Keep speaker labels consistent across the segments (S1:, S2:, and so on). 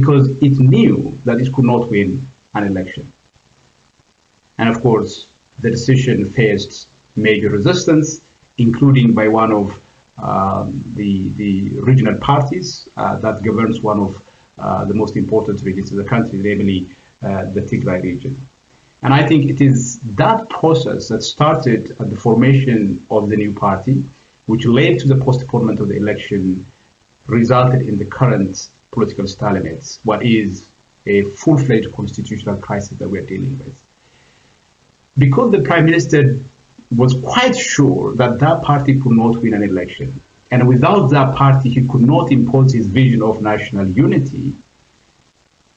S1: because it knew that it could not win an election. And of course, the decision faced major resistance, including by one of the regional parties that governs one of the most important regions of the country, namely the Tigray region. And I think it is that process that started at the formation of the new party, which led to the postponement of the election, resulted in the current political stalemate, what is a full-fledged constitutional crisis that we're dealing with. Because the Prime Minister was quite sure that that party could not win an election, and without that party he could not impose his vision of national unity,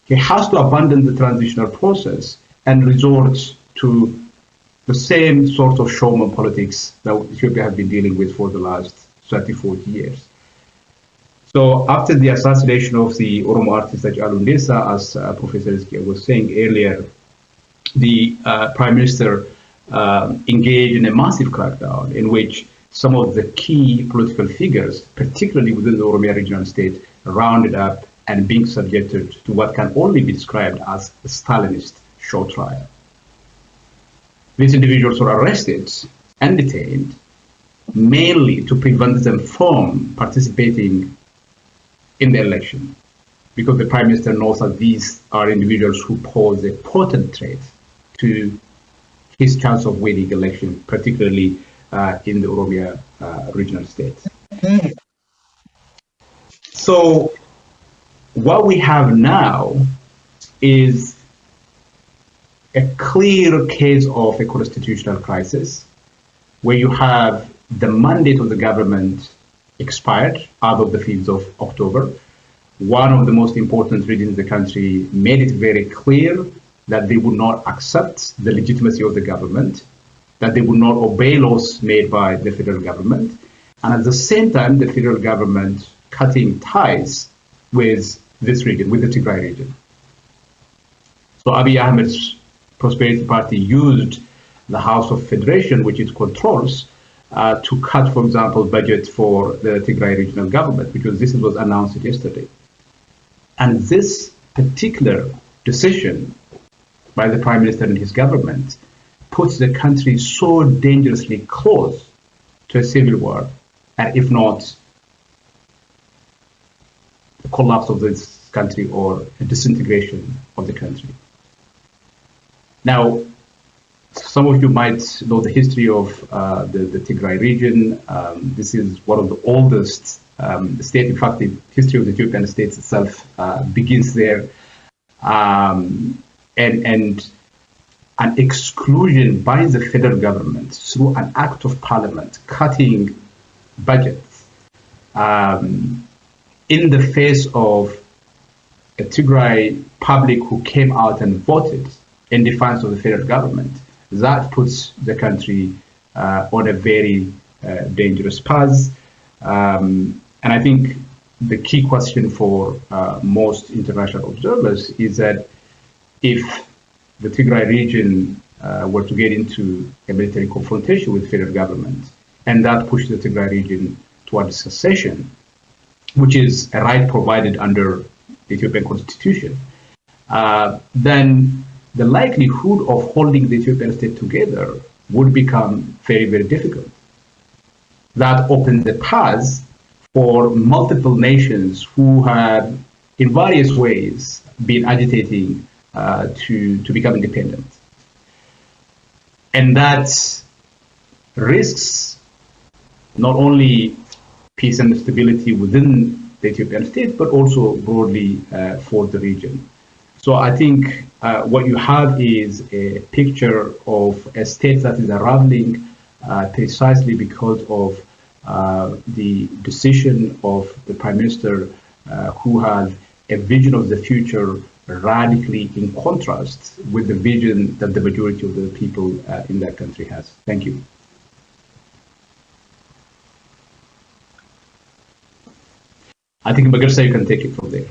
S1: he has to abandon the transitional process and resort to the same sort of showman politics that Ethiopia has been dealing with for the last 30, 40 years. So after the assassination of the Oromo artist Hachalu Hundessa, as Professor Ezkia was saying earlier, the Prime Minister engaged in a massive crackdown in which some of the key political figures, particularly within the Oromia regional state, rounded up and being subjected to what can only be described as a Stalinist show trial. These individuals were arrested and detained mainly to prevent them from participating in the election, because the Prime Minister knows that these are individuals who pose a potent threat to his chance of winning election, particularly in the Oromia regional state. So what we have now is a clear case of a constitutional crisis, where you have the mandate of the government expired as of the 5th of October. One of the most important regions in the country made it very clear that they would not accept the legitimacy of the government, that they would not obey laws made by the federal government, and at the same time, the federal government cutting ties with this region, with the Tigray region. So Abiy Ahmed's Prosperity Party used the House of Federation, which it controls, to cut, for example, budget for the Tigray regional government, because this was announced yesterday. And this particular decision by the Prime Minister and his government puts the country so dangerously close to a civil war, and if not the collapse of this country or a disintegration of the country. Now, some of you might know the history of the Tigray region. This is one of the oldest states. In fact, the history of the Ethiopian state itself begins there. And an exclusion by the federal government through an act of parliament cutting budgets in the face of a Tigray public who came out and voted in defiance of the federal government, that puts the country on a very dangerous path. And I think the key question for most international observers is that if the Tigray region were to get into a military confrontation with the federal government, and that pushed the Tigray region towards secession, which is a right provided under the Ethiopian constitution, then the likelihood of holding the Ethiopian state together would become very, very difficult. That opened the path for multiple nations who have, in various ways, been agitating to become independent. And that risks not only peace and stability within the Ethiopian state, but also broadly for the region. So I think what you have is a picture of a state that is unraveling precisely because of the decision of the Prime Minister who has a vision of the future radically in contrast with the vision that the majority of the people in that country has. Thank you. I think Magarsa, you can take it from there.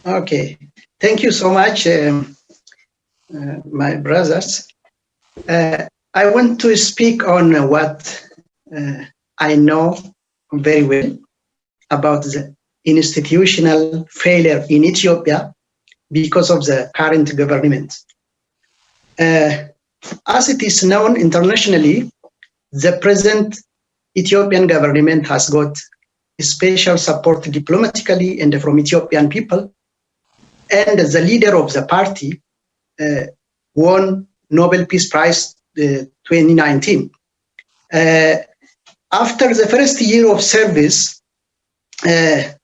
S2: Okay, thank you so much, my brothers. I want to speak on what I know very well about the institutional failure in Ethiopia because of the current government. As it is known internationally, the present Ethiopian government has got special support diplomatically and from Ethiopian people, and the leader of the party won Nobel Peace Prize 2019. After the first year of service, the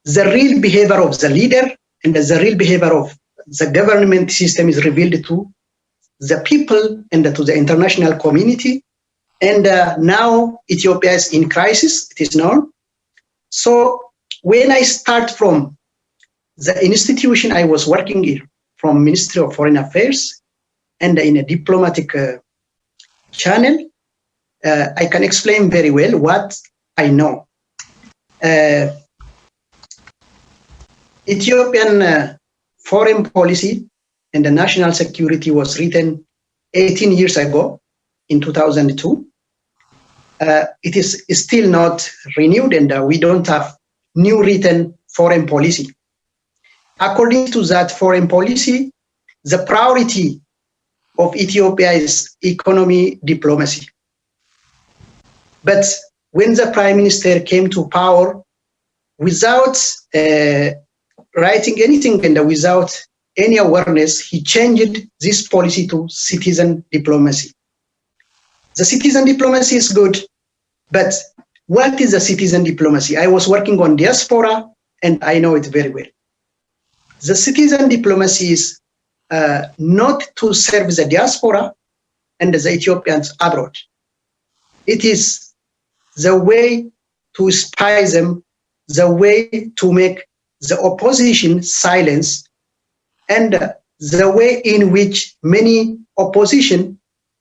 S2: real behavior of the leader and the real behavior of the government system is revealed to the people and to the international community. And now Ethiopia is in crisis, it is known. So when I start from the institution I was working in, from Ministry of Foreign Affairs and in a diplomatic channel, I can explain very well what I know. Ethiopian foreign policy and the national security was written 18 years ago in 2002. It is still not renewed, and we don't have new written foreign policy. According to that foreign policy, the priority of Ethiopia is economy diplomacy. But when the prime minister came to power without writing anything and without any awareness, he changed this policy to citizen diplomacy. The citizen diplomacy is good, but what is a citizen diplomacy? I was working on diaspora and I know it very well. The citizen diplomacy is not to serve the diaspora and the Ethiopians abroad. It is the way to spy them, the way to make the opposition silence, and the way in which many opposition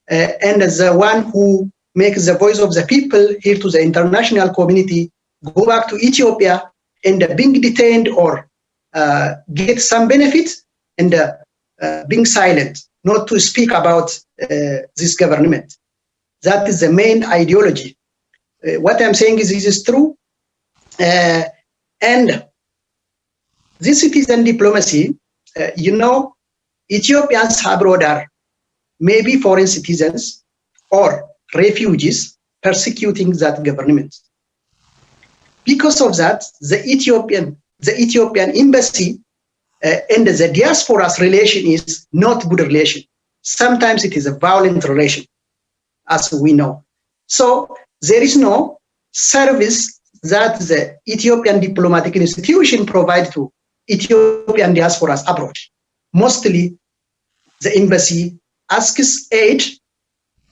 S2: and the one who makes the voice of the people here to the international community go back to Ethiopia and being detained or get some benefit and being silent, not to speak about this government. That is the main ideology. What I'm saying is this is true. And this citizen diplomacy, you know, Ethiopians abroad are maybe foreign citizens or refugees persecuting that government. Because of that, the Ethiopian embassy and the diaspora's relation is not good relation. Sometimes it is a violent relation, as we know. So there is no service that the Ethiopian diplomatic institution provide to Ethiopian diasporas abroad. Mostly the embassy asks aid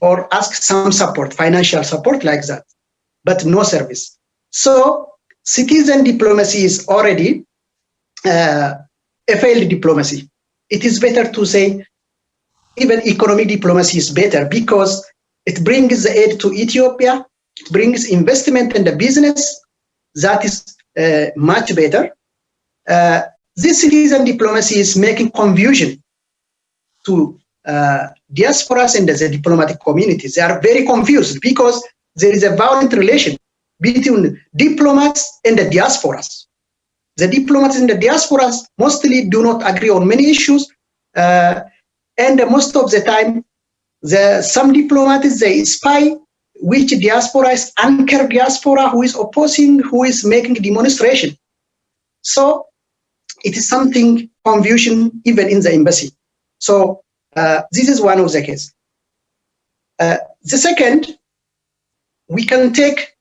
S2: or asks some support, financial support like that, but no service. So citizen diplomacy is already a failed diplomacy. It is better to say even economic diplomacy is better because it brings the aid to Ethiopia, it brings investment in the business. That is much better. This citizen diplomacy is making confusion to diasporas and the diplomatic communities. They are very confused because there is a violent relation between diplomats and the diasporas. The diplomats and the diasporas mostly do not agree on many issues, and most of the time, some diplomats, they spy which diaspora is anchor diaspora, who is opposing, who is making demonstration. So it is something confusion even in the embassy. So this is one of the cases. The second, we can take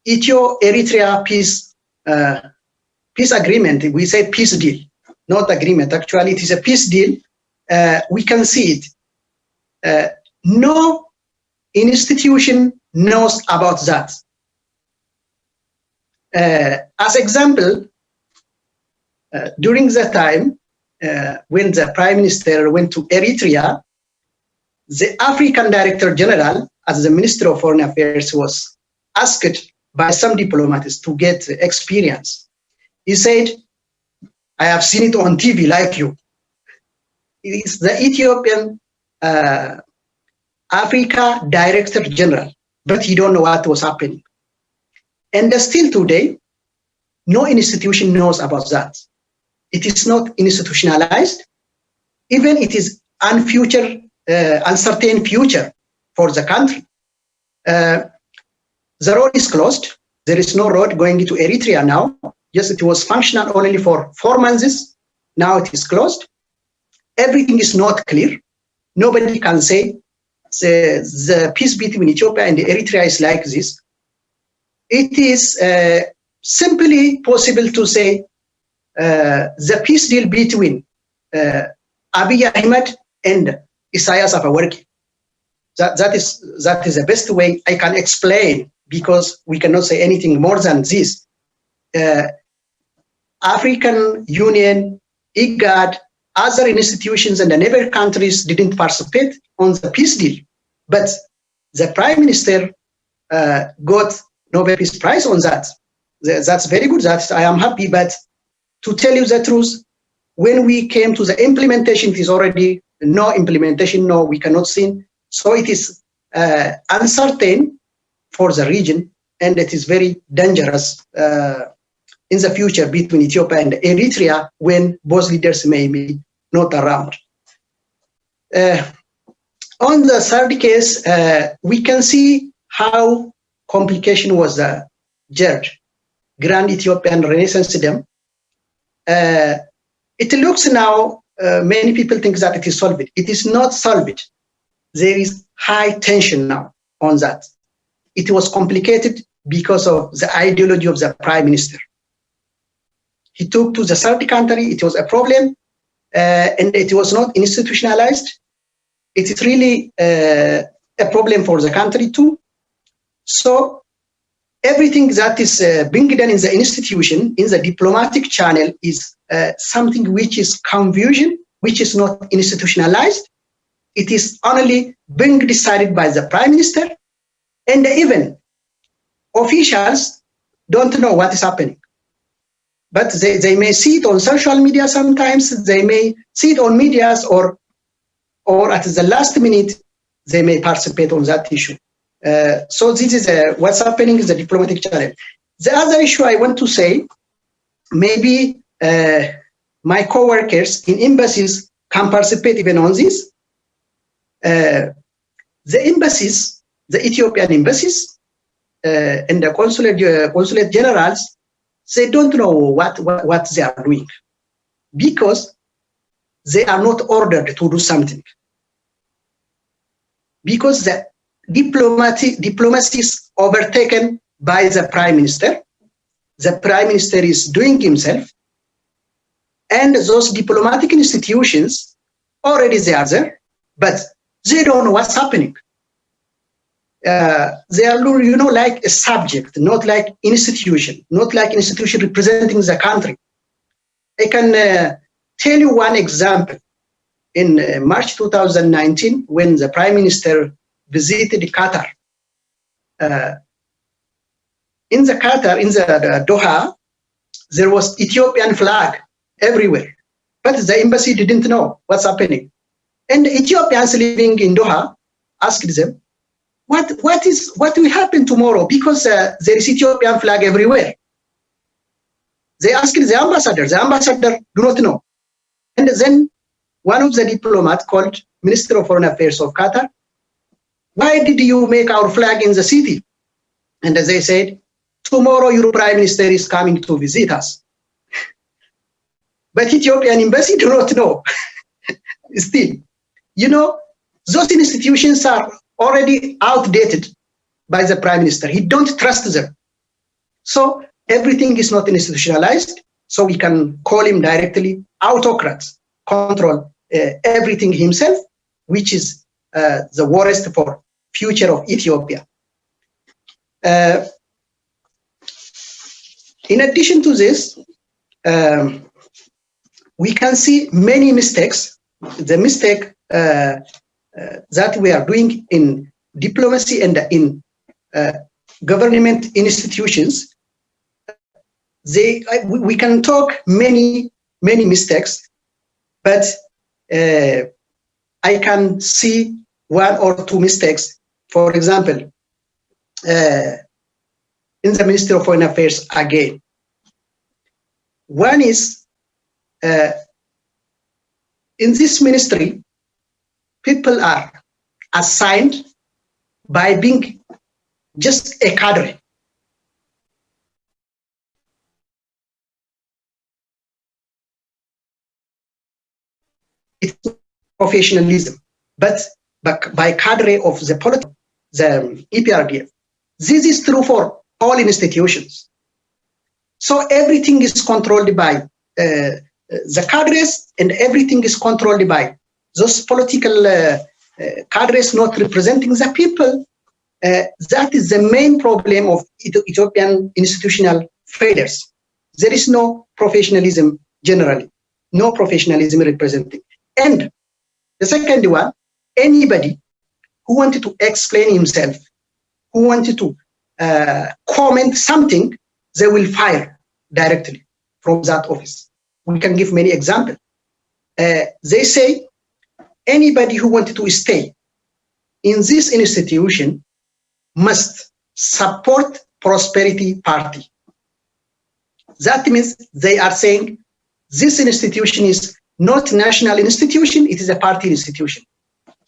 S2: Ethiopia-Eritrea peace agreement. We say peace deal, not agreement. Actually, it is a peace deal. We can see it. No institution knows about that. As example, during the time when the Prime Minister went to Eritrea, the African Director General, as the Minister of Foreign Affairs, was asked by some diplomats to get experience. He said, I have seen it on TV like you. It is the Ethiopian Africa Director General, but he don't know what was happening. And still today, no institution knows about that. it is not institutionalized, even it is uncertain future for the country. The road is closed. There is no road going into Eritrea now. Yes, it was functional only for 4 months. Now it is closed. Everything is not clear. Nobody can say the peace between Ethiopia and Eritrea is like this. It is simply possible to say the peace deal between Abiy Ahmed and Isaias Afewerki. That is the best way I can explain, because we cannot say anything more than this. African Union, IGAD, other institutions and the neighbor countries didn't participate on the peace deal, but the Prime Minister got Nobel Peace Prize on that. That's very good. That I am happy. But to tell you the truth, when we came to the implementation, it is already no implementation. No, we cannot see. So it is uncertain for the region, and it is very dangerous in the future between Ethiopia and Eritrea when both leaders may be not around. On the third case, we can see how complication was the Verge, Grand Ethiopian Renaissance Dam. It looks now, many people think that it is solved. It is not solved. There is high tension now on that. It was complicated because of the ideology of the Prime Minister. He took to the third country, it was a problem, and it was not institutionalized. It is really a problem for the country too. So everything that is being done in the institution, in the diplomatic channel, is something which is confusion, which is not institutionalized. It is only being decided by the Prime Minister, and even officials don't know what is happening. But they may see it on social media sometimes, they may see it on medias, or at the last minute, they may participate on that issue. So this is what's happening in the diplomatic channel. The other issue I want to say, maybe my co-workers in embassies can participate even on this. The embassies, the Ethiopian embassies and the consulate generals, they don't know what they are doing, because they are not ordered to do something. Because the diplomacy is overtaken by the Prime Minister. The Prime Minister is doing himself, and those diplomatic institutions already they are there, but they don't know what's happening. They are, like a subject, not like institution, not like institution representing the country. I can tell you one example. In March 2019, when the Prime Minister visited Qatar, in the Doha, there was Ethiopian flag everywhere, but the embassy didn't know what's happening. And Ethiopians living in Doha asked them, what will happen tomorrow? Because there is Ethiopian flag everywhere. They asked the ambassador do not know. And then one of the diplomats called Minister of Foreign Affairs of Qatar, why did you make our flag in the city? And they said, tomorrow your Prime Minister is coming to visit us. But Ethiopian embassy do not know. Still, those institutions are already outdated by the Prime Minister. He don't trust them. So everything is not institutionalized. So we can call him directly autocrat, control everything himself, which is the worst for future of Ethiopia. In addition to this, we can see many mistakes. The mistake that we are doing in diplomacy and in government institutions, we can talk many mistakes, but I can see one or two mistakes. For example, in the Ministry of Foreign Affairs again. One is in this ministry, people are assigned by being just a cadre. It's professionalism, but by cadre of the politics, the EPRDF. This is true for all institutions. So everything is controlled by the cadres, and everything is controlled by those political cadres not representing the people. That is the main problem of Ethiopian institutional failures. There is no professionalism generally, no professionalism representing. And the second one, anybody who wanted to explain himself, who wanted to comment something, they will fire directly from that office. We can give many examples. They say anybody who wanted to stay in this institution must support Prosperity Party. That means they are saying this institution is not national institution, it is a party institution.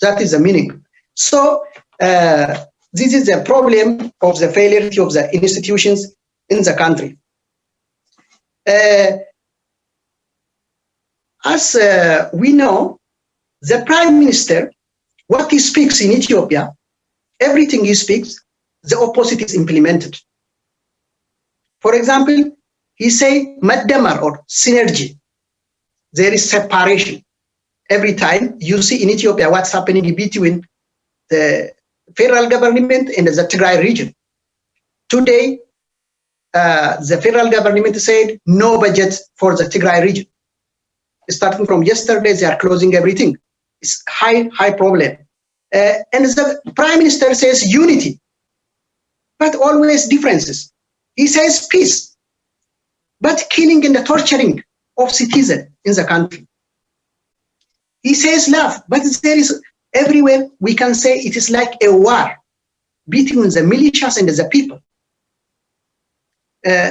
S2: That is the meaning. So this is the problem of the failure of the institutions in the country. As we know, the Prime Minister, what he speaks in Ethiopia, everything he speaks, the opposite is implemented. For example, he say Maddamar or synergy. There is separation. Every time you see in Ethiopia what's happening between the federal government and the Tigray region. Today, the federal government said no budget for the Tigray region. Starting from yesterday, they are closing everything. It's high problem. And the Prime Minister says unity, but always differences. He says peace, but killing and the torturing of citizens in the country. He says love, but there is everywhere we can say it is like a war between the militias and the people.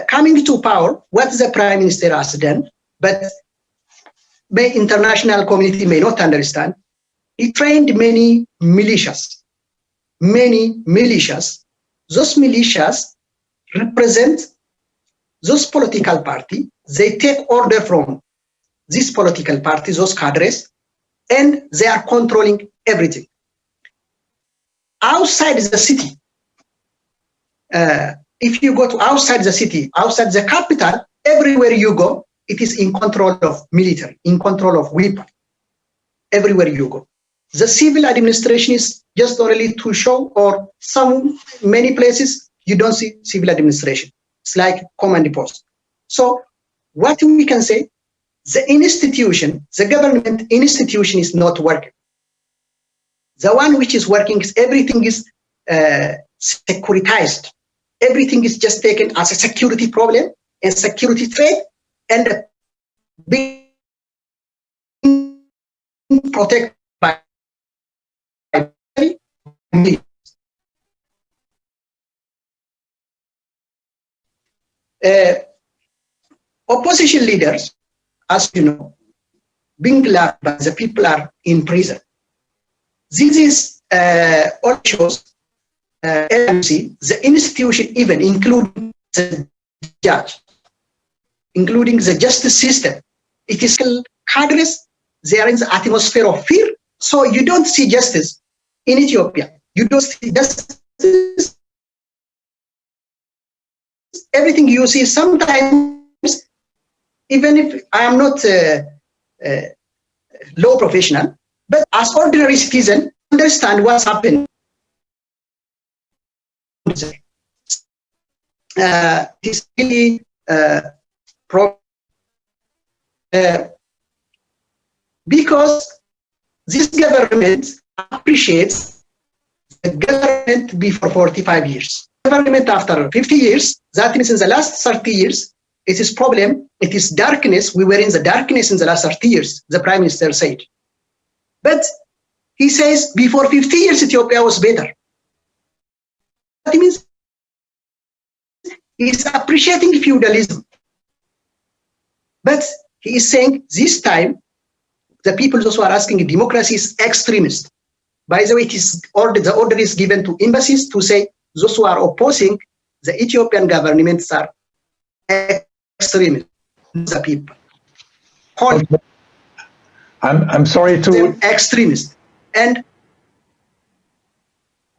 S2: Coming to power, what the Prime Minister has done, but the international community may not understand, he trained many militias. Those militias represent those political parties. They take order from this political party, those cadres, and they are controlling everything. Outside the city, if you go to outside the city, outside the capital, everywhere you go, it is in control of military, in control of weapons, everywhere you go. The civil administration is just only to show, or many places you don't see civil administration. It's like command post. So what we can say, the institution, the government institution is not working. The one which is working is everything is securitized. Everything is just taken as a security problem and security threat, and being protected by opposition leaders, as you know, being loved by the people are in prison. This is all shows the institution, even including the judge, including the justice system. It is cadres, they are in the atmosphere of fear. So you don't see justice in Ethiopia. You don't see justice. Everything you see, sometimes, even if I am not law professional, but as ordinary citizen, understand what's happening. This really because this government appreciates the government before 45 years. Government after 50 years, that means in the last 30 years, it is problem, it is darkness. We were in the darkness in the last 30 years, the Prime Minister said. But he says before 50 years, Ethiopia was better. That means he's appreciating feudalism. But He is saying this time, the people those who are asking democracy is extremist. By the way, the order is given to embassies to say those who are opposing the Ethiopian governments are extremists, the people.
S3: Okay. I'm sorry to
S2: extremists. And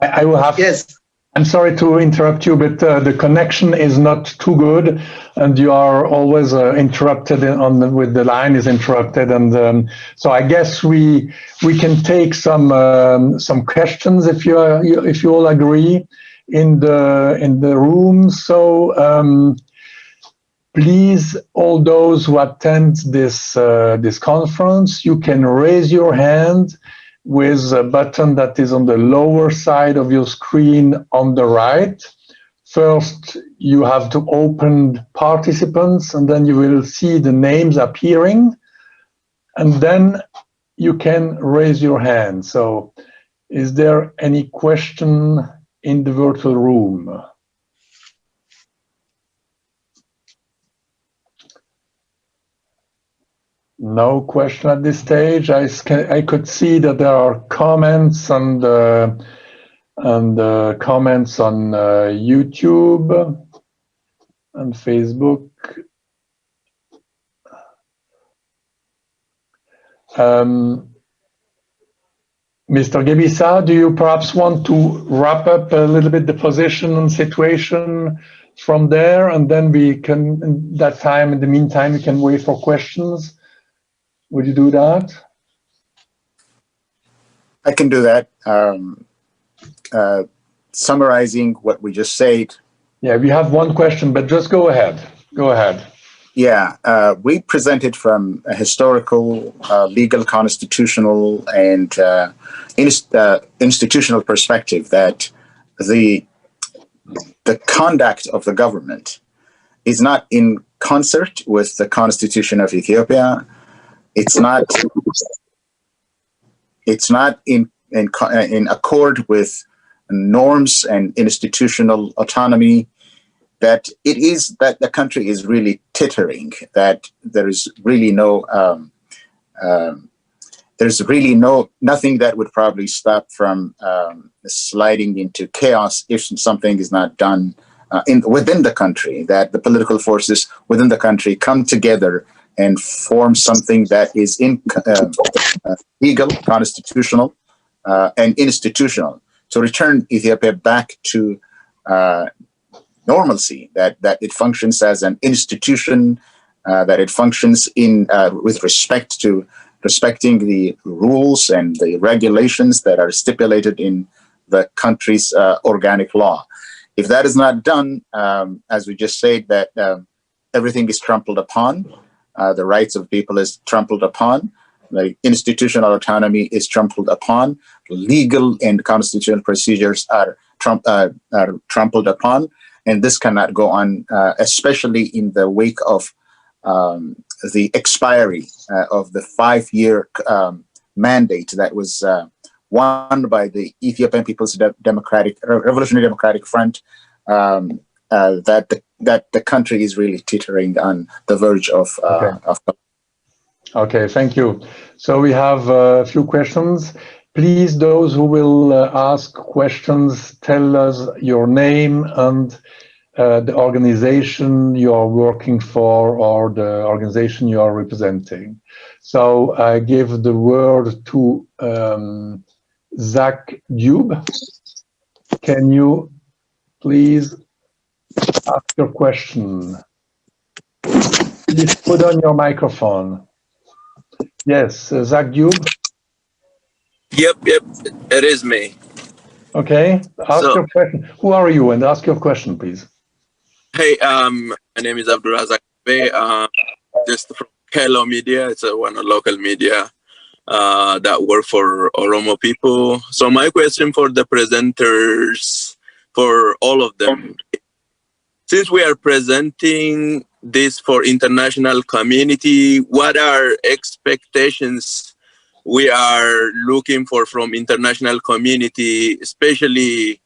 S3: I will have.
S2: Yes.
S3: I'm sorry to interrupt you, but the connection is not too good, and you are always interrupted with the line is interrupted, and so I guess we can take some questions if you all agree in the room. So please, all those who attend this this conference, you can raise your hand with a button that is on the lower side of your screen on the right. First, you have to open participants, and then you will see the names appearing, and then you can raise your hand. So, is there any question in the virtual room? No question at this stage. I could see that there are comments and comments on YouTube and Facebook. Mr. Gebisa, do you perhaps want to wrap up a little bit the position and situation from there, and then we can, in that time, in the meantime, we can wait for questions? Would you do that?
S4: I can do that. Summarizing what we just said.
S3: Yeah, we have one question, but just go ahead. Go ahead.
S4: Yeah, we presented from a historical, legal, constitutional, and institutional perspective that the conduct of the government is not in concert with the Constitution of Ethiopia. It's not in accord with norms and institutional autonomy. That the country is really tittering. That there is really nothing that would probably stop from sliding into chaos if something is not done within the country. That the political forces within the country come together and form something that is legal, constitutional, and institutional to return Ethiopia back to normalcy. That it functions as an institution, that it functions with respect to respecting the rules and the regulations that are stipulated in the country's organic law. If that is not done, as we just said, that everything is trampled upon. The rights of people is trampled upon. The institutional autonomy is trampled upon. Legal and constitutional procedures are trampled upon. And this cannot go on, especially in the wake of the expiry of the 5-year mandate that was won by the Ethiopian People's Revolutionary Democratic Front. That the country is really teetering on the verge of.
S3: Okay, thank you. So we have a few questions. Please, those who will ask questions, tell us your name and the organization you are working for or the organization you are representing. So I give the word to Zach Dube. Can you please ask your question? Please put on your microphone. Yes, Zach Dube.
S5: Yep, it is me.
S3: Okay, ask your question. Who are you? And ask your question, please.
S5: Hey, my name is Abdurazak Bey. Just from Hello Media. It's one local media that work for Oromo people. So my question for the presenters, for all of them, since we are presenting this for international community, what are expectations we are looking for from international community, especially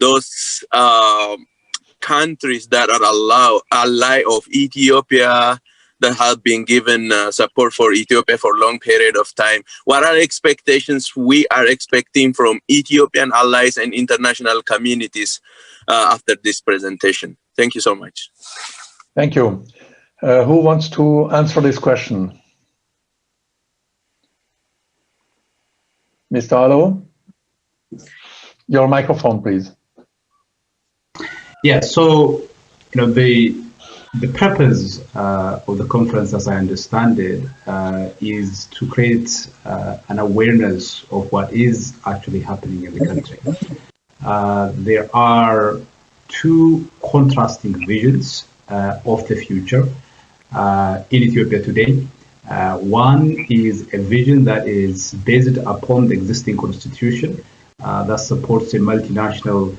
S5: those countries that are ally of Ethiopia, that have been given support for Ethiopia for a long period of time. What are expectations we are expecting from Ethiopian allies and international communities after this presentation? Thank you so much.
S3: Thank you. Who wants to answer this question? Mr. Allo? Your microphone, please.
S1: Yeah, so the purpose of the conference, as I understand it, is to create an awareness of what is actually happening in the country. There are two contrasting visions of the future in Ethiopia today. One is a vision that is based upon the existing constitution that supports a multinational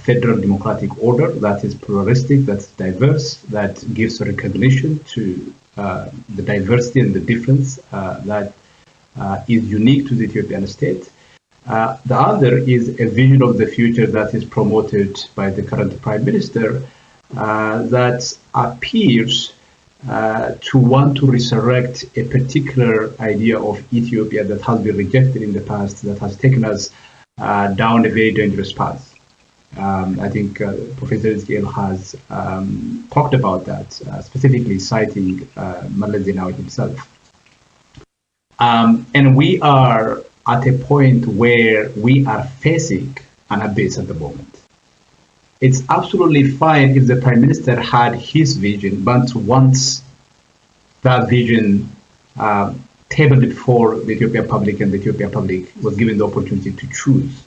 S1: federal democratic order that is pluralistic, that's diverse, that gives recognition to the diversity and the difference that is unique to the Ethiopian state. The other is a vision of the future that is promoted by the current Prime Minister that appears to want to resurrect a particular idea of Ethiopia that has been rejected in the past, that has taken us down a very dangerous path. I think Professor Ezekiel has talked about that, specifically citing Meles Zenawi himself. And we are at a point where we are facing an abyss at the moment. It's absolutely fine if the Prime Minister had his vision, but once that vision tabled before the Ethiopian public and the Ethiopian public was given the opportunity to choose,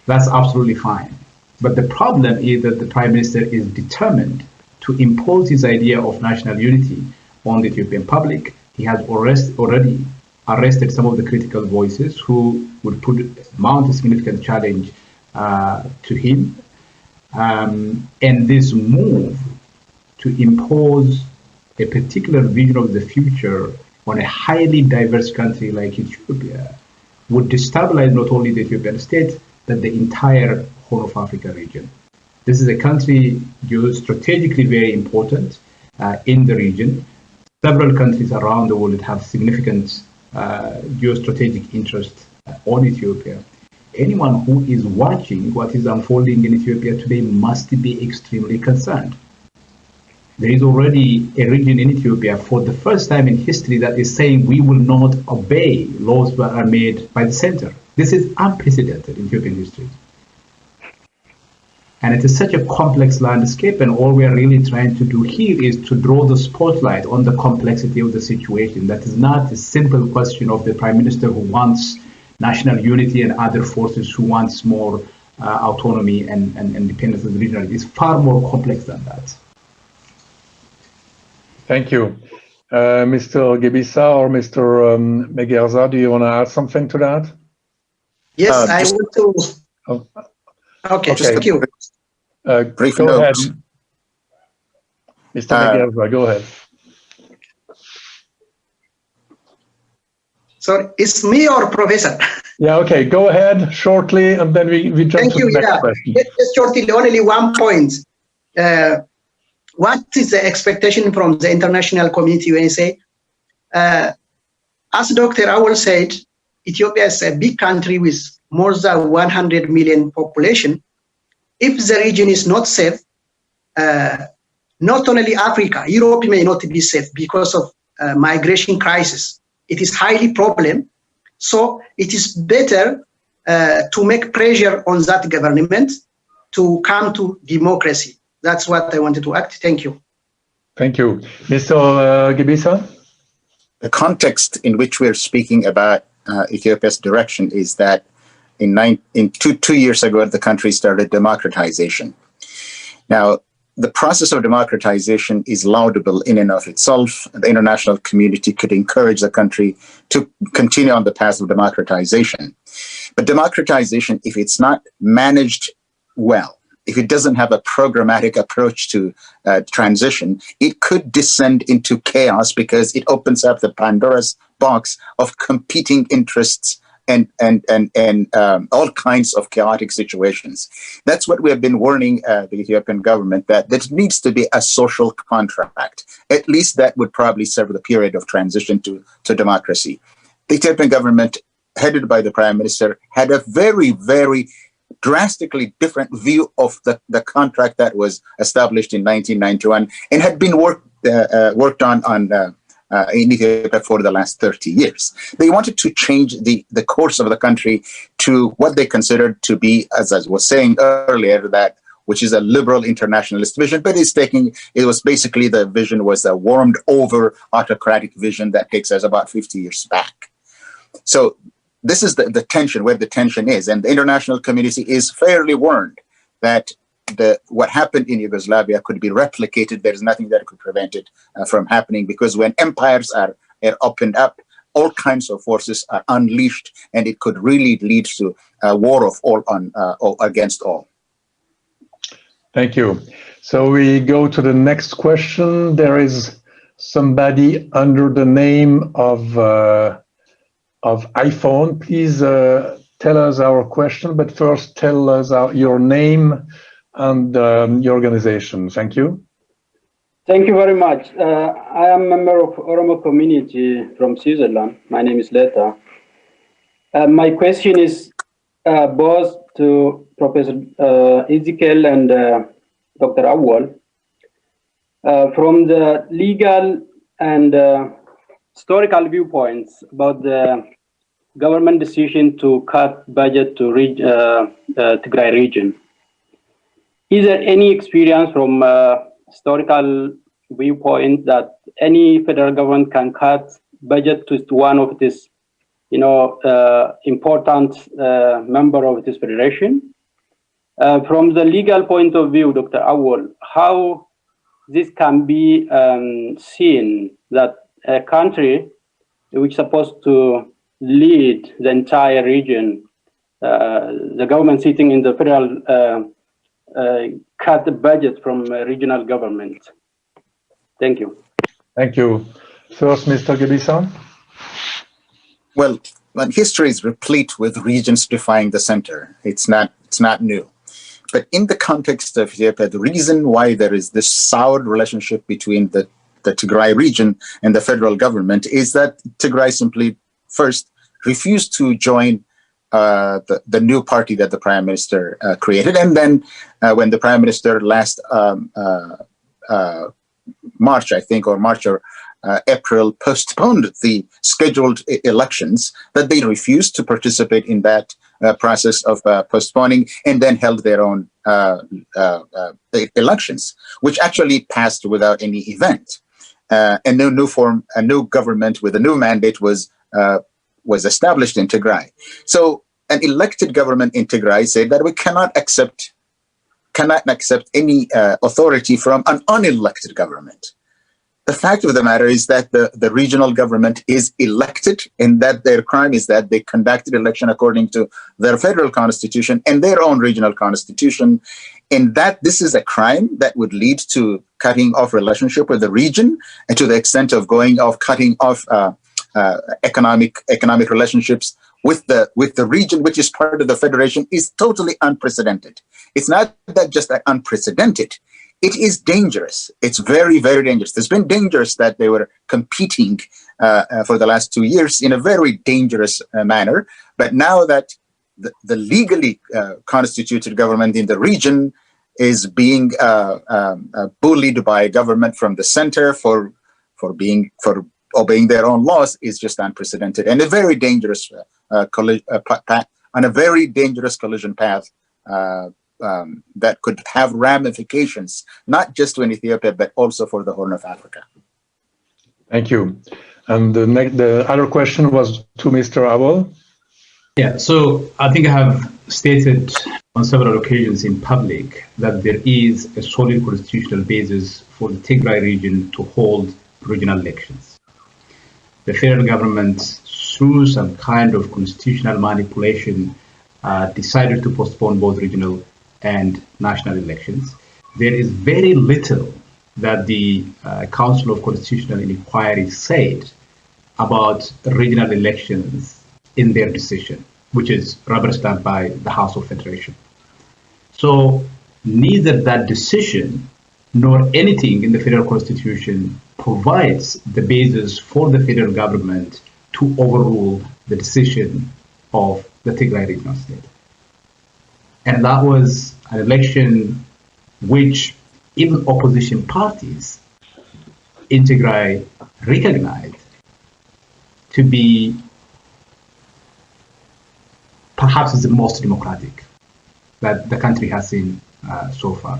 S1: that's absolutely fine. But the problem is that the Prime Minister is determined to impose his idea of national unity on the Ethiopian public. He has already arrested some of the critical voices who would mount a significant challenge to him. And this move to impose a particular vision of the future on a highly diverse country like Ethiopia would destabilize not only the Ethiopian state, but the entire Horn of Africa region. This is a country geostrategically very important in the region. Several countries around the world have significant geostrategic interest on Ethiopia. Anyone who is watching what is unfolding in Ethiopia today must be extremely concerned. There is already a region in Ethiopia for the first time in history that is saying we will not obey laws that are made by the center. This is unprecedented in Ethiopian history. And it is such a complex landscape, and all we are really trying to do here is to draw the spotlight on the complexity of the situation. That is not a simple question of the Prime Minister who wants national unity and other forces who wants more autonomy and independence of the region. It is far more complex than that.
S3: Thank you. Mr. Gebisa or Mr. Megerza, do you want to add something to that?
S2: Yes, I want to.
S3: Oh.
S2: Okay, thank you.
S3: Go ahead. Mr. Megerza, go ahead.
S2: Sorry, it's me or Professor?
S3: Yeah, okay, go ahead shortly, and then we jump to the next question.
S2: Just shortly, only one point. What is the expectation from the international community when you say, as Dr. Awal said, Ethiopia is a big country with more than 100 million population. If the region is not safe, not only Africa, Europe may not be safe because of migration crisis. It is highly problem. So it is better to make pressure on that government to come to democracy. That's what I wanted to add. Thank you.
S3: Thank you. Mr. Gebisa?
S4: The context in which we're speaking about Ethiopia's direction is that two years ago, the country started democratization. Now, the process of democratization is laudable in and of itself. The international community could encourage the country to continue on the path of democratization. But democratization, if it's not managed well, if it doesn't have a programmatic approach to transition, it could descend into chaos because it opens up the Pandora's box of competing interests all kinds of chaotic situations. That's what we have been warning the Ethiopian government, that there needs to be a social contract. At least that would probably serve the period of transition to democracy. The Ethiopian government, headed by the prime minister, had a very, very drastically different view of the contract that was established in 1991 and had been worked on in Ethiopia for the last 30 years. They wanted to change the course of the country to what they considered to be, as I was saying earlier, which is a liberal internationalist vision, but it was basically, the vision was a warmed over autocratic vision that takes us about 50 years back. So this is the tension, where the tension is, and the international community is fairly warned that what happened in Yugoslavia could be replicated. There's nothing that could prevent it from happening, because when empires are opened up, all kinds of forces are unleashed, and it could really lead to a war of all against all.
S3: Thank you. So we go to the next question. There is somebody under the name of iPhone. Please tell us our question, but first tell us your name and your organization. Thank you.
S6: Thank you very much. I am a member of Oromo community from Switzerland. My name is Leta. My question is both to Professor Ezekiel and Dr. Awal. From the legal and historical viewpoints about the government decision to cut budget to Tigray region, is there any experience from historical viewpoint that any federal government can cut budget to one of this, important member of this federation? From the legal point of view, Dr. Awal, how this can be seen that a country which is supposed to lead the entire region, the government sitting in the federal cut the budget from regional government. Thank you.
S3: Thank you. First, Mr. Gebisa.
S4: Well, history is replete with regions defying the center. It's not new. But in the context of Ethiopia, the reason why there is this soured relationship between the Tigray region and the federal government is that Tigray simply first refused to join the new party that the prime minister created. And then when the prime minister last March, I think, or March or April, postponed the scheduled elections, that they refused to participate in that process of postponing, and then held their own elections, which actually passed without any event. And no new government with a new mandate was established in Tigray. So an elected government in Tigray said that we cannot accept any authority from an unelected government. The fact of the matter is that the regional government is elected, and that their crime is that they conducted election according to their federal constitution and their own regional constitution, and that this is a crime that would lead to cutting off relationship with the region, and to the extent of cutting off economic relationships with the region, which is part of the federation, is totally unprecedented. It's not that just unprecedented. It is dangerous. It's very, very dangerous. It's been dangerous that they were competing for the last 2 years in a very dangerous manner. But now that the legally constituted government in the region is being bullied by a government from the center for obeying their own laws, is just unprecedented, and a very dangerous collision path that could have ramifications, not just to Ethiopia, but also for the Horn of Africa.
S3: Thank you. And the other question was to Mr. Awal.
S1: Yeah, so I think I have stated on several occasions in public that there is a solid constitutional basis for the Tigray region to hold regional elections. The federal government, through some kind of constitutional manipulation, decided to postpone both regional and national elections. There is very little that the Council of Constitutional Inquiry said about regional elections in their decision, which is rubber stamped by the House of Federation. So neither that decision nor anything in the federal constitution provides the basis for the federal government to overrule the decision of the Tigray regional state. And that was an election which even opposition parties in Tigray recognized to be perhaps the most democratic that the country has seen so far.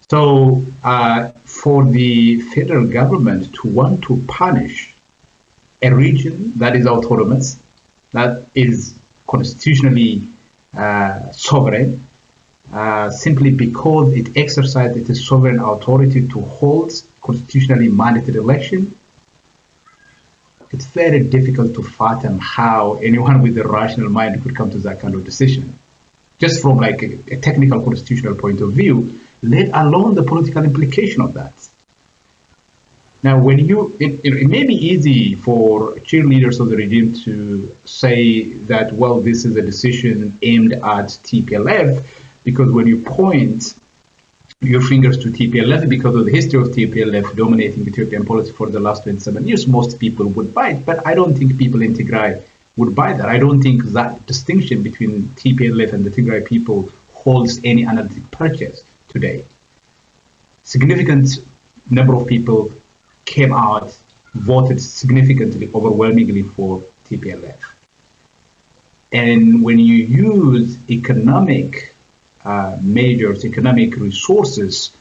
S1: So for the federal government to want to punish a region that is autonomous, that is constitutionally sovereign, simply because it exercised its sovereign authority to hold constitutionally mandated election, it's very difficult to fathom how anyone with a rational mind could come to that kind of decision. Just from like a technical constitutional point of view, let alone the political implication of that. Now, when it may be easy for cheerleaders of the regime to say that, well, this is a decision aimed at TPLF, because when you point your fingers to TPLF because of the history of TPLF dominating Ethiopian politics for the last 27 years, most people would buy it. But I don't think people in Tigray would buy that. I don't think that distinction between TPLF and the Tigray people holds any analytic purchase today. Significant number of people came out, voted significantly, overwhelmingly for TPLF. And when you use economic measures, economic resources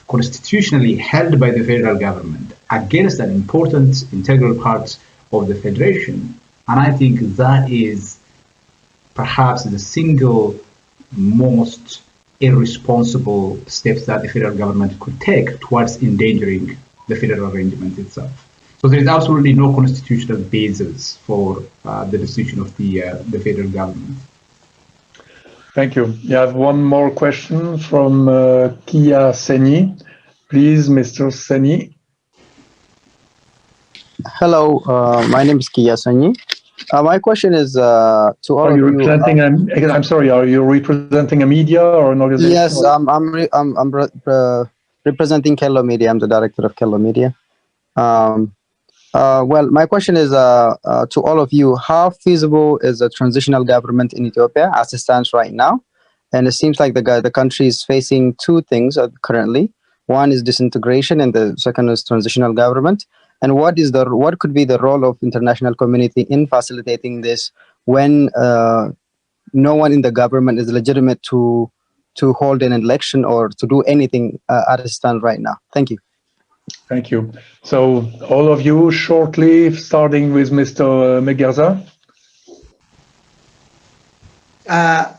S1: constitutionally held by the federal government against an important integral part of the federation, and I think that is perhaps the single most irresponsible steps that the federal government could take towards endangering the federal arrangement itself. So there is absolutely no constitutional basis for the decision of the federal government.
S3: Thank you. You have one more question from Kia Seni. Please, Mr. Seni.
S7: Hello, my name is Kia Seni. My question is to all of you.
S3: I'm sorry. Are you representing a media or an organization?
S7: Yes, I'm representing Kello Media. I'm the director of Kello Media. Well, my question is to all of you: how feasible is a transitional government in Ethiopia as it stands right now? And it seems like the country is facing two things currently. One is disintegration, and the second is transitional government. And what could be the role of international community in facilitating this when no one in the government is legitimate to hold an election or to do anything as it stands right now? Thank you.
S3: Thank you. So all of you shortly, starting with Mr. Megerza.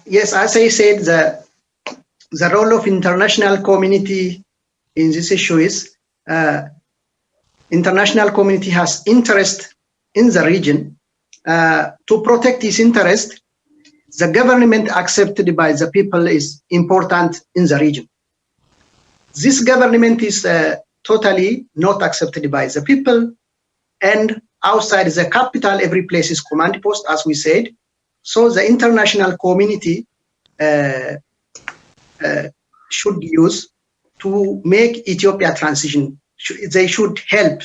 S2: Yes, as I said, the role of international community in this issue is international community has interest in the region. To protect its interest, the government accepted by the people is important in the region. This government is totally not accepted by the people, and outside the capital, every place is command post, as we said. So the international community should use to make Ethiopia transition. They should help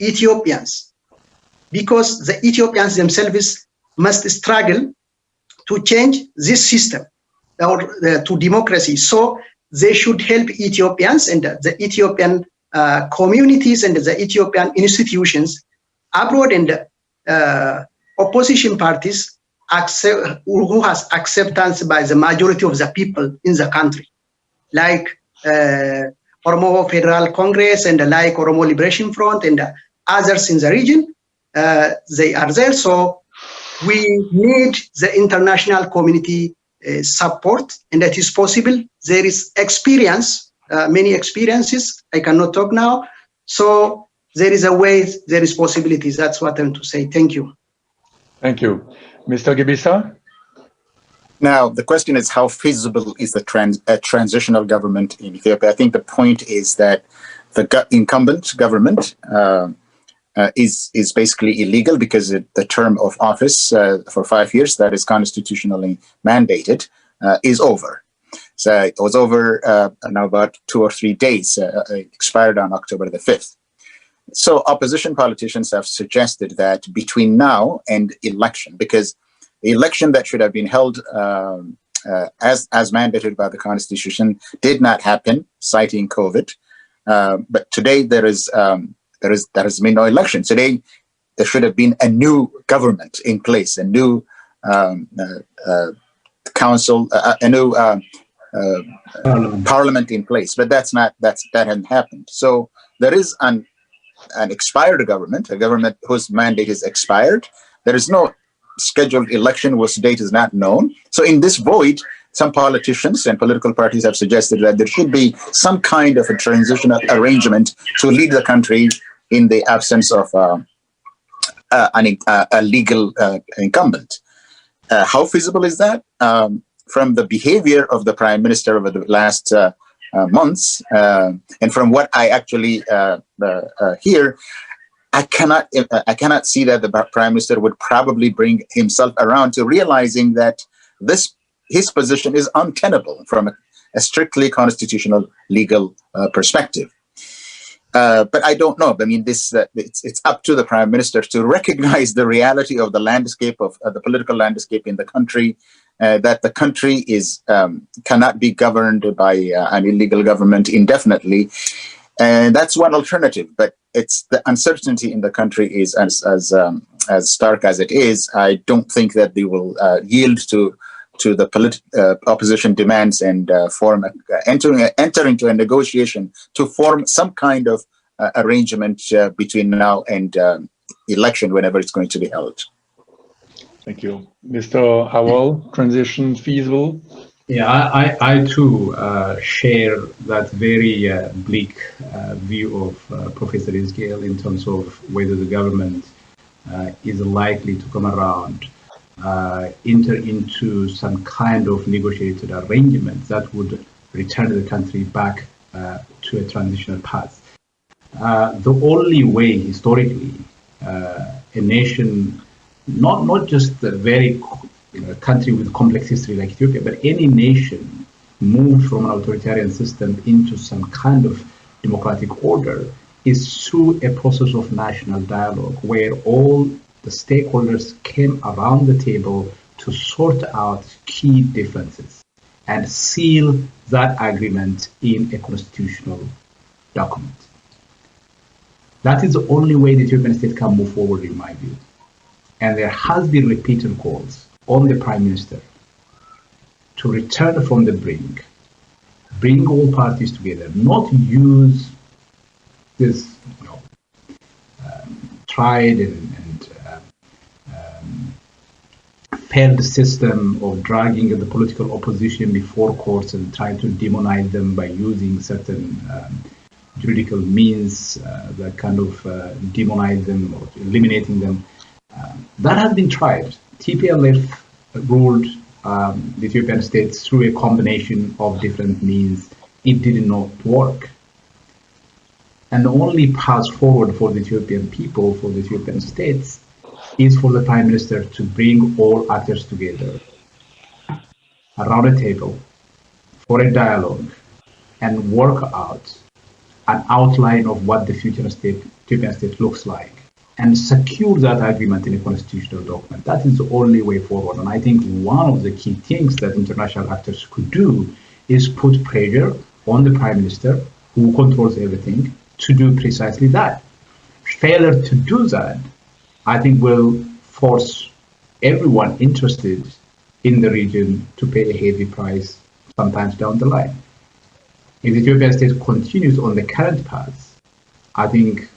S2: Ethiopians, because the Ethiopians themselves must struggle to change this system or to democracy. So they should help Ethiopians and the Ethiopian communities and the Ethiopian institutions abroad and opposition parties who has acceptance by the majority of the people in the country, like Oromo Federal Congress and like Oromo Liberation Front and others in the region. They are there. So we need the international community support, and that is possible. There is experience, many experiences. I cannot talk now. So there is a way, there is possibilities. That's what I'm to say. Thank you.
S3: Thank you. Mr. Gebisa?
S4: Now, the question is, how feasible is a transitional government in Ethiopia? I think the point is that the incumbent government is basically illegal because the term of office for 5 years that is constitutionally mandated is over. So it was over now about 2 or 3 days, expired on October the 5th. So opposition politicians have suggested that between now and election, because the election that should have been held as mandated by the Constitution did not happen, citing COVID. But today there has been no election. Today there should have been a new government in place, a new council, a new parliament in place. But that hasn't happened. So there is an expired government, a government whose mandate is expired. There is no scheduled election whose date is not known. So in this void, some politicians and political parties have suggested that there should be some kind of a transitional arrangement to lead the country in the absence of a legal incumbent. How feasible is that? From the behavior of the Prime Minister over the last months, and from what I actually hear, I cannot see that the Prime Minister would probably bring himself around to realizing that his position is untenable from a strictly constitutional legal perspective. But I don't know. I mean, it's up to the Prime Minister to recognize the reality of the landscape of the political landscape in the country. That the country cannot be governed by an illegal government indefinitely, and that's one alternative. But it's the uncertainty in the country is as stark as it is. I don't think that they will yield to the opposition demands and enter into a negotiation to form some kind of arrangement between now and election, whenever it's going to be held.
S3: Thank you. Mr. Howell, transition feasible?
S1: Yeah, I too share that very bleak view of Professor Isgale in terms of whether the government is likely to come around, enter into some kind of negotiated arrangement that would return the country back to a transitional path. The only way historically a nation, not just a very country with complex history like Ethiopia, but any nation moved from an authoritarian system into some kind of democratic order is through a process of national dialogue where all the stakeholders came around the table to sort out key differences and seal that agreement in a constitutional document. That is the only way the Ethiopian state can move forward, in my view. And there has been repeated calls on the Prime Minister to return from the brink, bring all parties together, not use this tried and failed system of dragging the political opposition before courts and trying to demonize them by using certain juridical means that kind of demonize them or eliminating them. That has been tried. TPLF ruled the Ethiopian state through a combination of different means. It did not work. And the only path forward for the Ethiopian people, for the Ethiopian states, is for the Prime Minister to bring all actors together around a table for a dialogue and work out an outline of what the future Ethiopian state looks like and secure that agreement in a constitutional document. That is the only way forward. And I think one of the key things that international actors could do is put pressure on the Prime Minister, who controls everything, to do precisely that. Failure to do that, I think, will force everyone interested in the region to pay a heavy price sometimes down the line. If the Ethiopian state continues on the current path, I think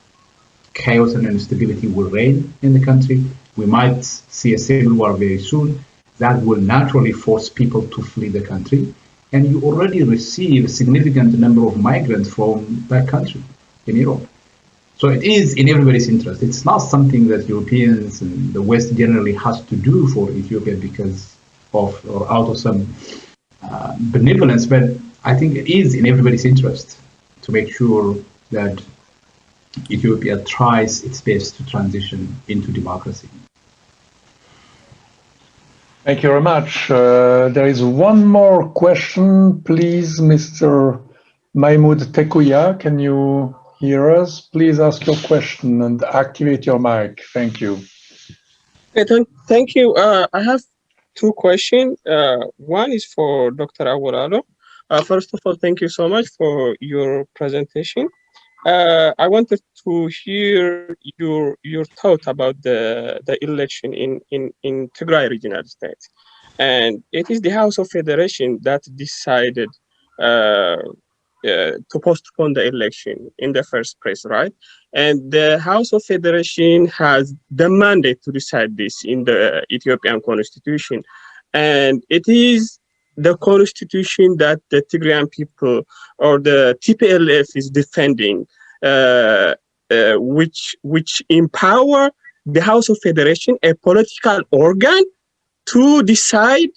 S1: chaos and instability will reign in the country. We might see a civil war very soon. That will naturally force people to flee the country. And you already receive a significant number of migrants from that country in Europe. So it is in everybody's interest. It's not something that Europeans and the West generally has to do for Ethiopia because of or out of some benevolence, but I think it is in everybody's interest to make sure that Ethiopia tries its best to transition into democracy.
S3: Thank you very much. There is one more question, please, Mr. Mahmoud Tekuya. Can you hear us? Please ask your question and activate your mic. Thank you.
S8: Okay, thank you. I have two questions. One is for Dr. Awolalo. First of all, thank you so much for your presentation. I wanted to hear your thought about the election in Tigray regional state, and it is the House of Federation that decided to postpone the election in the first place, right? And the House of Federation has the mandate to decide this in the Ethiopian constitution, and it is the constitution that the Tigrayan people or the TPLF is defending, which empower the House of Federation, a political organ, to decide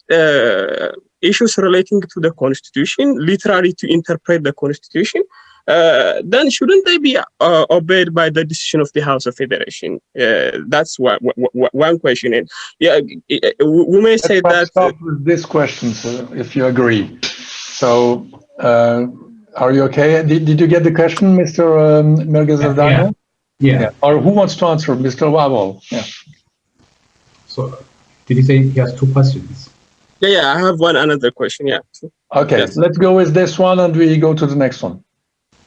S8: issues relating to the constitution, literally to interpret the constitution. Then shouldn't they be obeyed by the decision of the House of Federation? That's one question. And yeah, we may say that.
S3: Start with this question, sir, if you agree. So, are you okay? Did you get the question, Mr. Mergezadano?
S1: Yeah.
S3: Or who wants to answer, Mr. Wawol? Yeah.
S1: So, did you say he has two questions?
S8: Yeah, I have another question. Yeah.
S3: Okay, yes. Let's go with this one, and we go to the next one.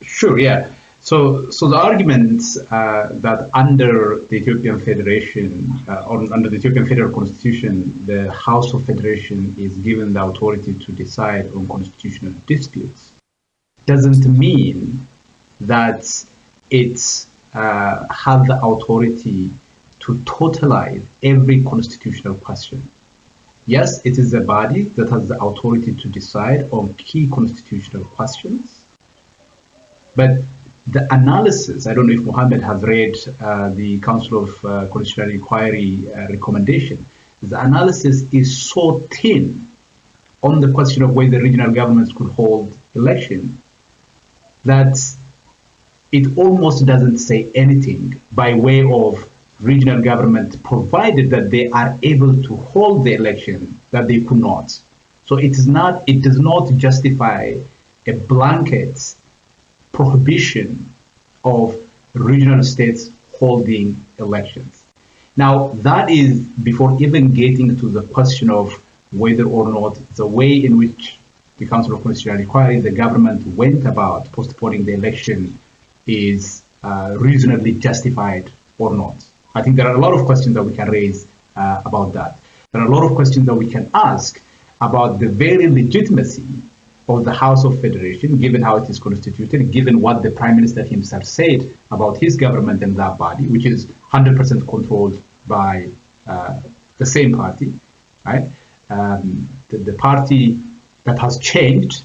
S1: Sure. Yeah. So the argument that under the Ethiopian Federation, or under the Ethiopian Federal Constitution, the House of Federation is given the authority to decide on constitutional disputes, doesn't mean that it has the authority to totalize every constitutional question. Yes, it is a body that has the authority to decide on key constitutional questions, but the analysis, I don't know if Mohammed has read the Council of Constitutional Inquiry recommendation, the analysis is so thin on the question of whether regional governments could hold election that it almost doesn't say anything by way of regional government, provided that they are able to hold the election, that they could not. So it does not justify a blanket prohibition of regional states holding elections. Now, that is before even getting to the question of whether or not the way in which the Council of Constitutional Inquiry, the government went about postponing the election is reasonably justified or not. I think there are a lot of questions that we can raise about that. There are a lot of questions that we can ask about the very legitimacy of the House of Federation, given how it is constituted, given what the Prime Minister himself said about his government and that body, which is 100% controlled by the same party, right? The party that has changed,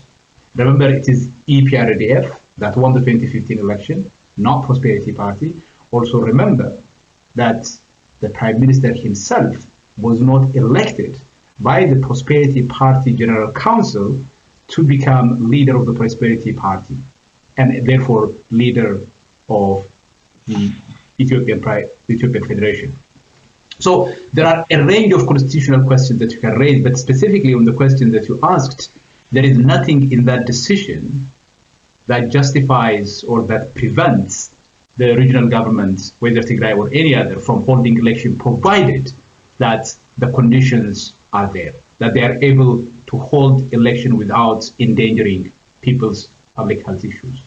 S1: remember it is EPRDF that won the 2015 election, not Prosperity Party. Also remember that the Prime Minister himself was not elected by the Prosperity Party General Council to become leader of the Prosperity Party and therefore leader of the Ethiopian Federation. So there are a range of constitutional questions that you can raise, but specifically on the question that you asked, there is nothing in that decision that justifies or that prevents the regional governments, whether Tigray or any other, from holding election, provided that the conditions are there, that they are able to hold election without endangering people's public health issues.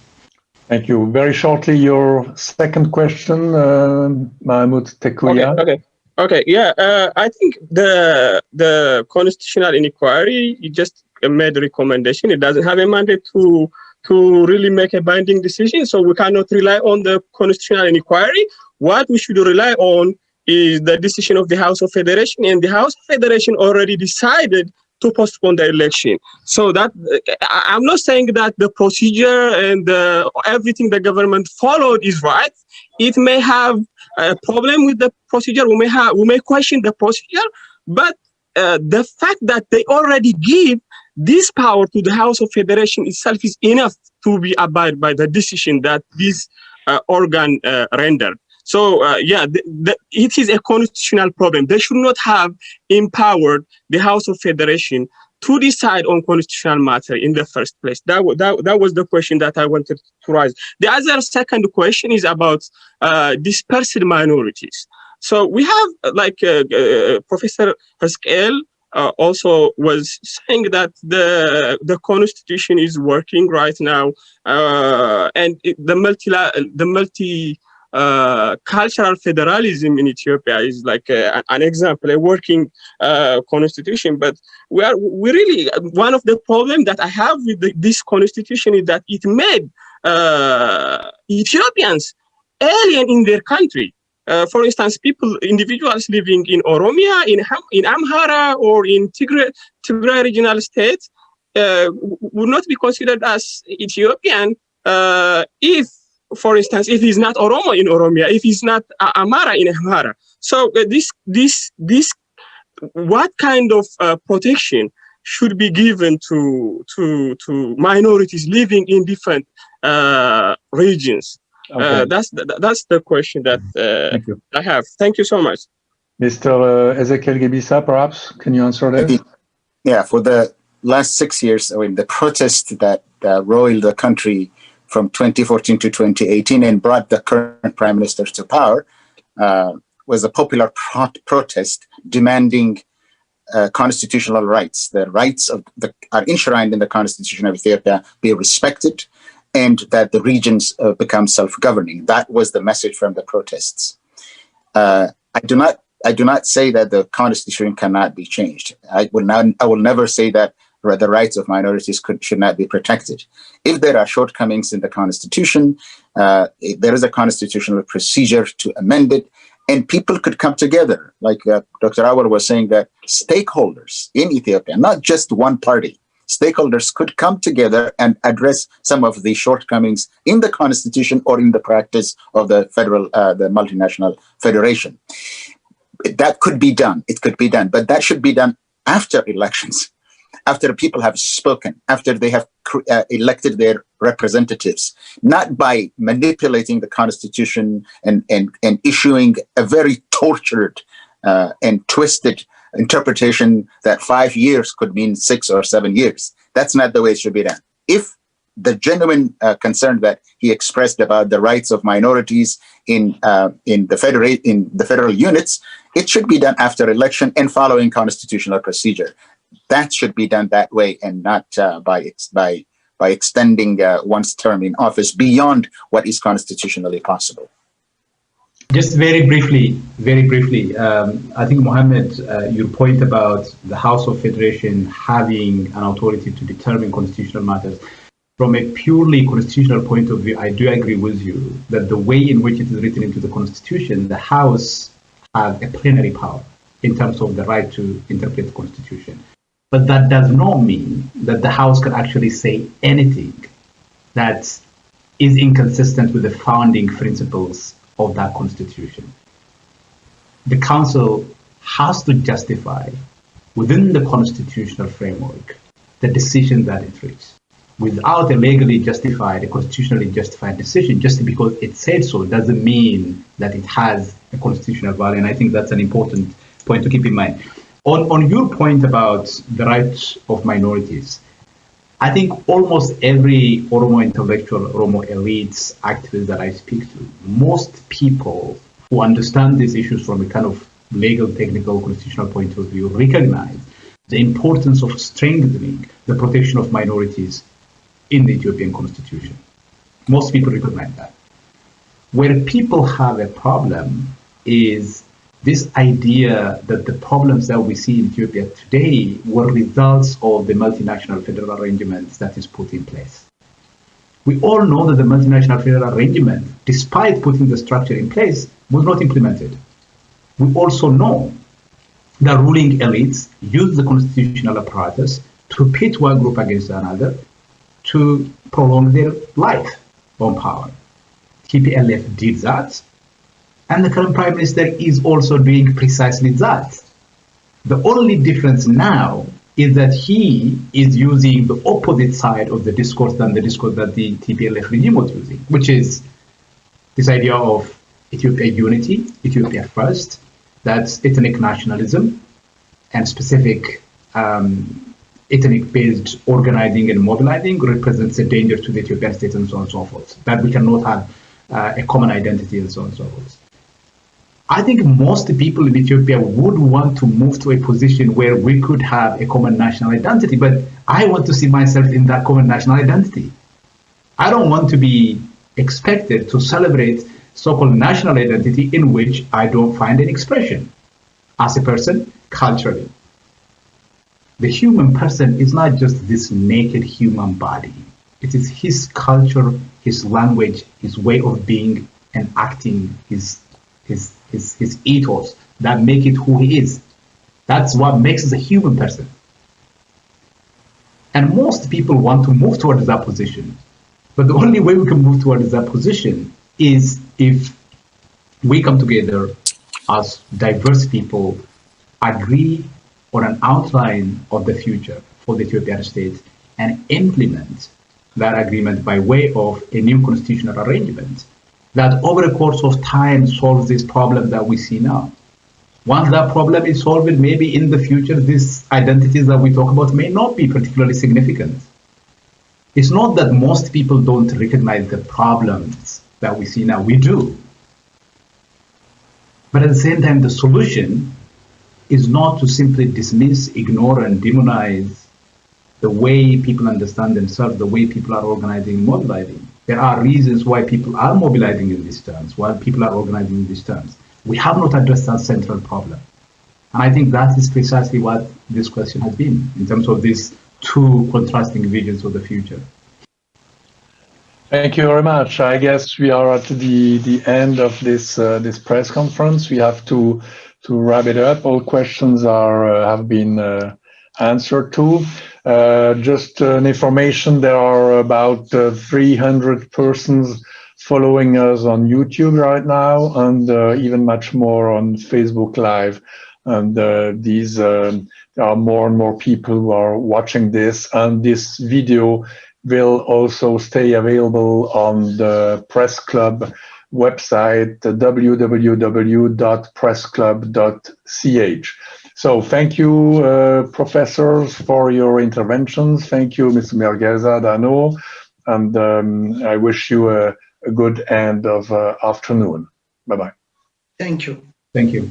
S3: Thank you. Very shortly, your second question, Mahmoud Tekuya.
S8: Okay. Yeah, I think the constitutional inquiry, it just made a recommendation. It doesn't have a mandate to really make a binding decision, so we cannot rely on the constitutional inquiry. What we should rely on is the decision of the House of Federation, and the House of Federation already decided to postpone the election. So that I'm not saying that the procedure and everything the government followed is right. It may have a problem with the procedure. We may question the procedure, but the fact that they already give this power to the House of Federation itself is enough to be abide by the decision that this organ rendered. So it is a constitutional problem. They should not have empowered the House of Federation to decide on constitutional matter in the first place. That was the question that I wanted to raise. The other second question is about dispersed minorities. So we have, like Professor Haskell also was saying that the constitution is working right now, and the cultural federalism in Ethiopia is like an example, a working constitution. But we really, one of the problems that I have with this constitution is that it made Ethiopians alien in their country. For instance, individuals living in Oromia, in Amhara, or in Tigray regional states would not be considered as Ethiopian if, for instance, if he's not Oromo in Oromia, if he's not Amhara in Amhara. So what kind of protection should be given to minorities living in different regions? Okay. That's the question that I have. Thank you so much.
S3: Mr. Ezekiel Gebisa, perhaps, can you answer this?
S4: Yeah, for the last 6 years, I mean, the protest that roiled the country from 2014 to 2018 and brought the current prime minister to power was a popular protest demanding constitutional rights. The rights are enshrined in the Constitution of Ethiopia be respected, and that the regions become self-governing. That was the message from the protests. I do not say that the constitution cannot be changed. I will never say that the rights of minorities should not be protected. If there are shortcomings in the constitution, there is a constitutional procedure to amend it, and people could come together. Like Dr. Awar was saying, that stakeholders in Ethiopia, not just one party, stakeholders could come together and address some of the shortcomings in the constitution or in the practice of the multinational federation. That could be done. It could be done, but that should be done after elections, after people have spoken, after they have elected their representatives, not by manipulating the constitution and issuing a very tortured and twisted interpretation that 5 years could mean 6 or 7 years. That's not the way it should be done. If the genuine concern that he expressed about the rights of minorities in the federal units, it should be done after election and following constitutional procedure. That should be done that way, and not by extending one's term in office beyond what is constitutionally possible.
S1: Just very briefly, I think, Mohammed, your point about the House of Federation having an authority to determine constitutional matters, from a purely constitutional point of view, I do agree with you that the way in which it is written into the Constitution, the House has a plenary power in terms of the right to interpret the Constitution. But that does not mean that the House can actually say anything that is inconsistent with the founding principles of that Constitution. The Council has to justify within the constitutional framework the decision that it reaches. Without a legally justified, a constitutionally justified decision, just because it said so doesn't mean that it has a constitutional value. And I think that's an important point to keep in mind. On your point about the rights of minorities, I think almost every Oromo intellectual, Oromo elites, activists that I speak to, most people who understand these issues from a kind of legal, technical, constitutional point of view recognize the importance of strengthening the protection of minorities in the Ethiopian constitution. Most people recognize that. Where people have a problem is this idea that the problems that we see in Ethiopia today were results of the multinational federal arrangements that is put in place. We all know that the multinational federal arrangement, despite putting the structure in place, was not implemented. We also know that ruling elites used the constitutional apparatus to pit one group against another to prolong their life on power. TPLF did that, and the current Prime Minister is also doing precisely that. The only difference now is that he is using the opposite side of the discourse than the discourse that the TPLF regime was using, which is this idea of Ethiopia unity, Ethiopia first, that's ethnic nationalism and specific ethnic-based organizing and mobilizing represents a danger to the Ethiopian state and so on and so forth, that we cannot have a common identity and so on and so forth. I think most people in Ethiopia would want to move to a position where we could have a common national identity, but I want to see myself in that common national identity. I don't want to be expected to celebrate so-called national identity in which I don't find an expression as a person culturally. The human person is not just this naked human body. It is his culture, his language, his way of being and acting, his ethos that make it who he is. That's what makes us a human person. And most people want to move towards that position. But the only way we can move towards that position is if we come together as diverse people, agree on an outline of the future for the Ethiopian state, and implement that agreement by way of a new constitutional arrangement that over the course of time solves this problem that we see now. Once that problem is solved, maybe in the future, these identities that we talk about may not be particularly significant. It's not that most people don't recognize the problems that we see now. We do. But at the same time, the solution is not to simply dismiss, ignore, and demonize the way people understand themselves, the way people are organizing and mobilizing. There are reasons why people are mobilizing in these terms, why people are organizing in these terms. We have not addressed that central problem. And I think that is precisely what this question has been in terms of these two contrasting visions of the future.
S3: Thank you very much. I guess we are at the end of this this press conference. We have to wrap it up. All questions have been answered to. Just an information, there are about 300 persons following us on YouTube right now, and even much more on Facebook Live. And there are more and more people who are watching this, and this video will also stay available on the Press Club website, www.pressclub.ch. So thank you, professors, for your interventions. Thank you, Mr. Mergelza Dano, and I wish you a good end of afternoon. Bye-bye.
S2: Thank you.
S1: Thank you.